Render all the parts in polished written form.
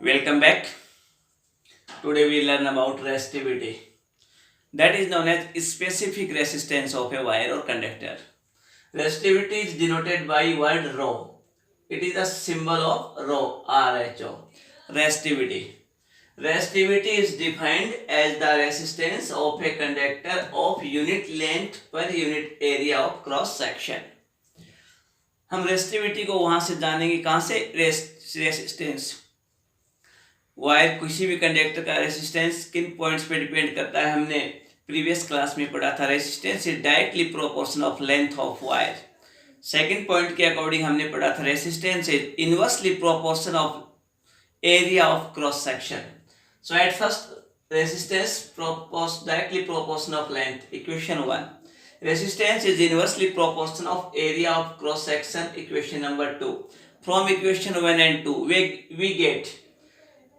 Welcome back. Today we learn about resistivity. That is known as specific resistance of a wire or conductor. Resistivity is denoted by word rho. It is a symbol of rho, RHO. Resistivity. Resistivity is defined as the resistance of a conductor of unit length per unit area of cross section. हम resistivity को वहां से जानेंगे कहां से resistance wire किसी भी conductor का रेसिस्टेंस किन पॉइंट्स पे डिपेंड करता है हमने प्रीवियस क्लास में पढ़ा था resistance is directly proportional of length of wire second point के अकॉर्डिंग हमने पढ़ा था resistance is inversely proportional of area of cross section so at first resistance directly proportional of length equation 1 resistance is inversely proportional of area of cross section equation number 2 from equation 1 and 2 we get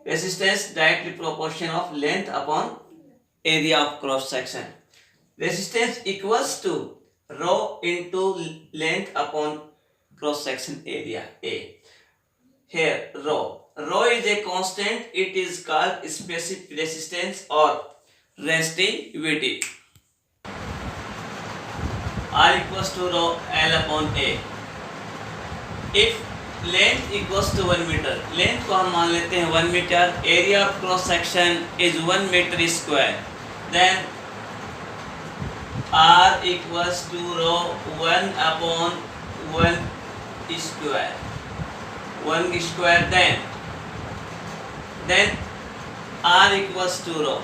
resistance directly proportion of length upon area of cross section resistance equals to rho into length upon cross section area A here rho is a constant it is called specific resistance or resistivity R equals to rho L upon A if length equals to 1 metre length को हम मान लेते हैं 1 metre area of cross section is 1 metre square then R equals to rho 1 upon 1 square then R equals to rho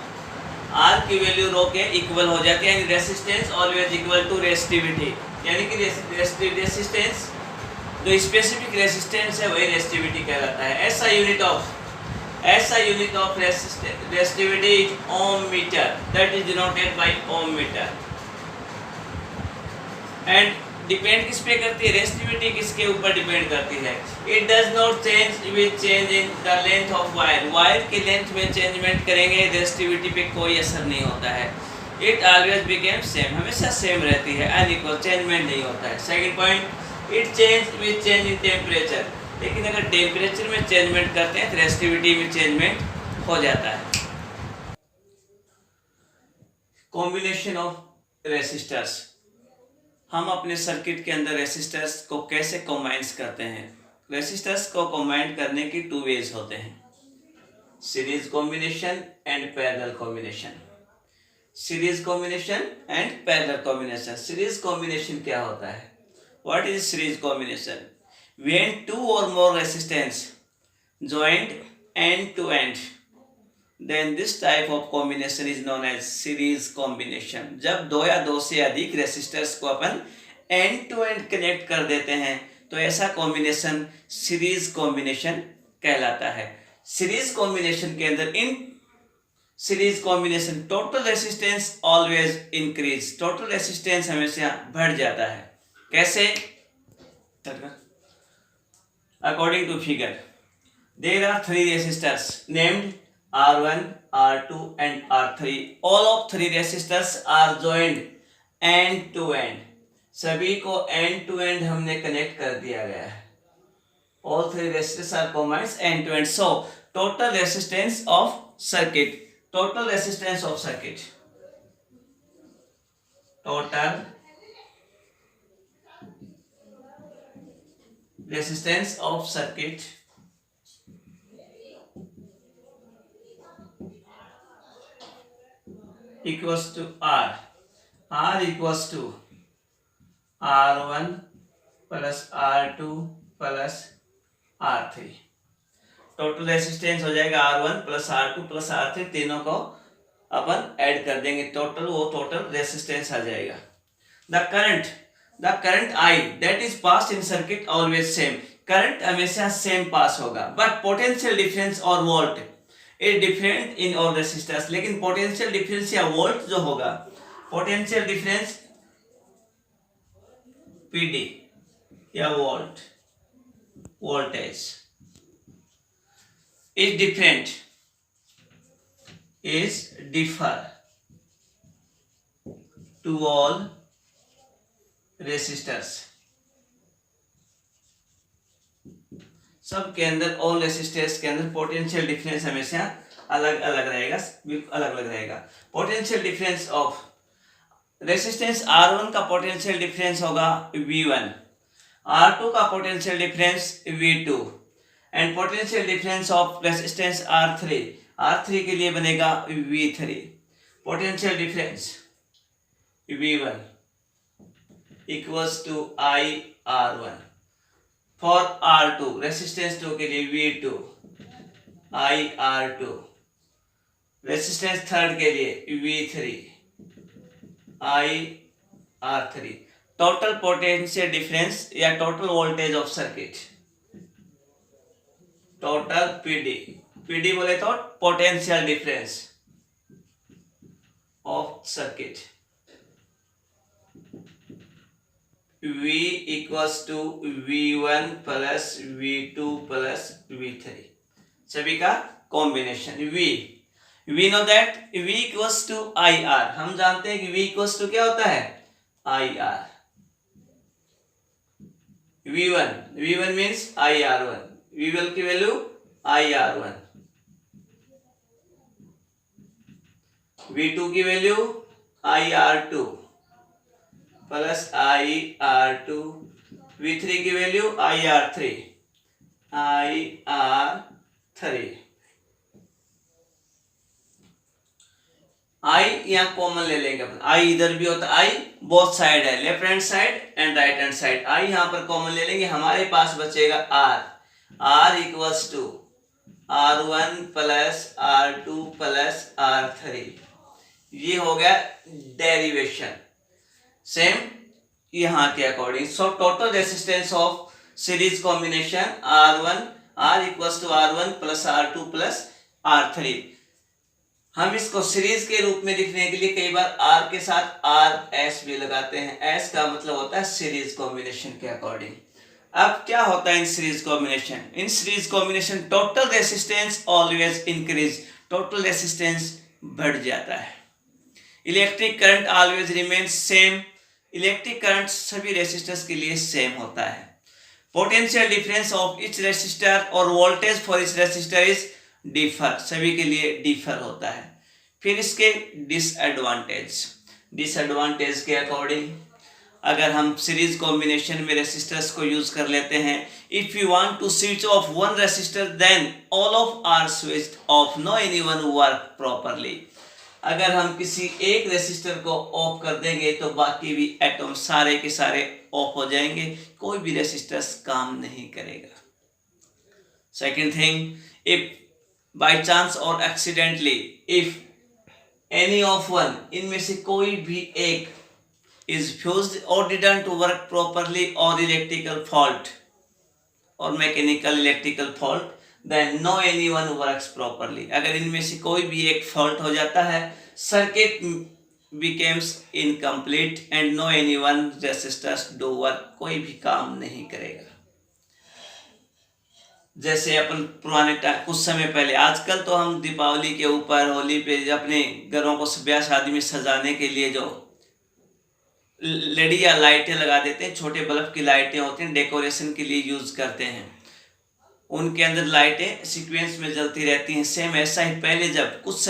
R की value rho के equal हो जाती है यानी resistance always equal to resistivity यानी कि रेसिस्टेंस जो स्पेसिफिक रेसिस्टेंस है वही रेसिस्टिविटी कहलाता है ऐसा unit of resistivity is ohm metre that is denoted by ohm metre and depend किस पे करती है रेसिस्टिविटी किसके ऊपर डिपेंड करती है it does not change with change in the length of wire की लेंथ में चेंजमेंट करेंगे रेसिस्टिविटी पे कोई असर नहीं होता है इट ऑलवेज बिकेम सेम हमेशा सेम रहती है अनइक्वल चेंजमेंट नहीं होता है second point it change with change in temperature लेकिन अगर टेम्परेचर में चेंजमेंट करते हैं तो रेसिस्टिविटी में चेंजमेंट हो जाता है कॉम्बिनेशन ऑफ रेसिस्टर्स हम अपने सर्किट के अंदर रेसिस्टर्स को कैसे कॉम्बाइंस करते हैं रेसिस्टर्स को कॉम्बाइन करने की 2 वेज होते हैं series combination and parallel combination series combination and parallel combination series combination क्या होता है what is series combination when 2 or more resistance joined end to end then this type of combination is known as series combination जब 2 या 2 से अधिक resistors को अपन and to and connect कर देते हैं तो ऐसा कॉम्बिनेशन सीरीज कॉम्बिनेशन कहलाता है सीरीज कॉम्बिनेशन के अंदर in series combination total resistance always increase total resistance हमेशा बढ़ जाता है कैसे according to figure there are 3 resistors named R1, R2 and R3. All of 3 resistors are joined end to end. सभी को end to end हमने connect कर दिया गया है. All 3 resistors are combined end to end. So total resistance of circuit. Total resistance of circuit. Total resistance of circuit equals to R. R equals to R1 plus R2 plus R3. Total resistance हो जाएगा R1 plus R2 plus R3 तीनों को अपन add कर देंगे total resistance आ जाएगा the current I that is passed in circuit always same current हमेशा same pass होगा but potential difference और volt is different in all resistors लेकिन पोटेंशियल डिफरेंस या वोल्ट जो होगा पोटेंशियल डिफरेंस पीडी या voltage is differ to all resistors सब के अंदर, ऑल रेसिस्टर्स के अंदर पोटेंशियल डिफरेंस हमेशा अलग अलग रहेगा, बिल्कुल अलग अलग रहेगा। Potential difference of resistance R1 का पोटेंशियल डिफरेंस होगा V1, R2 का potential difference V2 and potential difference of resistance R3 के लिए बनेगा V3। Potential difference V1 equals to IR1, for R2 resistance 2 के लिए V2 IR2, रेसिस्टेंस थर्ड के लिए V3 IR3। Total potential difference या total voltage of circuit, total PD बोले तो potential difference of circuit V equals to V1 plus V2 plus V3, सभी का combination. We know that V equals to IR, हम जानते हैं कि V equals to क्या होता है IR। V1 means IR1, V1 की वैल्यू IR1, V2 की value IR2 plus IR2, V3 की वैल्यू IR3 I यहाँ कॉमन ले लेंगे अपन, I इधर भी होता है, I बोथ साइड है, left hand side and right hand side. I यहाँ पर कॉमन ले लेंगे, हमारे पास बचेगा R equals to R1 plus R2 plus R3। ये हो गया डेरिवेशन सेम यहाँ के according. So total resistance of series combination R equals to R1 plus R2 plus R3। हम इसको सीरीज के रूप में लिखने के लिए कई बार R के साथ RS भी लगाते हैं। S का मतलब होता है सीरीज कॉम्बिनेशन के अकॉर्डिंग। अब क्या होता है in series combination? In series combination total resistance always increase, total resistance बढ़ जाता है। Electric current always remain same, electric current सभी रेसिस्टर्स के लिए सेम होता है। Potential difference of each resistor और voltage for each resistor is differ, सभी के लिए डिफर होता है। फिर इसके डिसएडवांटेज के अकॉर्डिंग अगर हम सीरीज कॉम्बिनेशन में रेसिस्टर्स को यूज कर लेते हैं, if you want to switch off one resistor then all of are switched off, no anyone work properly. अगर हम किसी एक रेसिस्टर को ऑफ कर देंगे तो बाकी भी एटम सारे के सारे ऑफ हो जाएंगे, कोई भी रेसिस्टर्स काम नहीं करेगा। Second thing, if by chance और accidentally if any of one, इनमें से कोई भी एक is fused or didn't work properly or electrical fault or mechanical electrical fault, then no anyone works properly। अगर इनमें से कोई भी एक फॉल्ट हो जाता है, circuit becomes incomplete and no anyone resistors do work, कोई भी काम नहीं करेगा। जैसे अपन पुराने कुछ समय पहले, आजकल तो हम दीपावली के ऊपर, होली पे अपने घरों को ब्याह शादी में सजाने के लिए जो लेडी या लाइटें लगा देते हैं, छोटे बल्ब की लाइटें होती हैं, डेकोरेशन के लिए यूज करते हैं। उनके अंदर लाइटें सीक्वेंस में जलती रहती हैं। सेम ऐसा ही पहले जब कुछ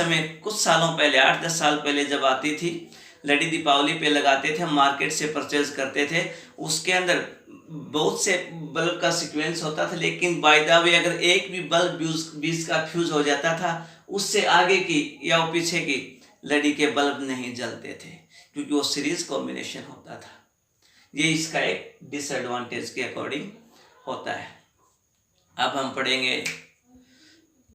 सालों पहले, 8-10 साल पहले जब आती थी लेडी, दीपावली पे लगाते थे, हम मार्केट से परचेज करते थे। उसके अंदर बहुत से बल्ब का सीक्वेंस होता था, लेकिन बाय द वे अगर एक भी बल्ब बीच का फ्यूज हो जाता था, उससे आगे की या पीछे की लेडी के बल्ब नहीं जलते थे, क्योंकि वो सीरीज कॉम्बिनेशन होता था। ये इसका एक डिसएडवांटेज के अकॉर्डिंग होता है। अब हम पढ़ेंगे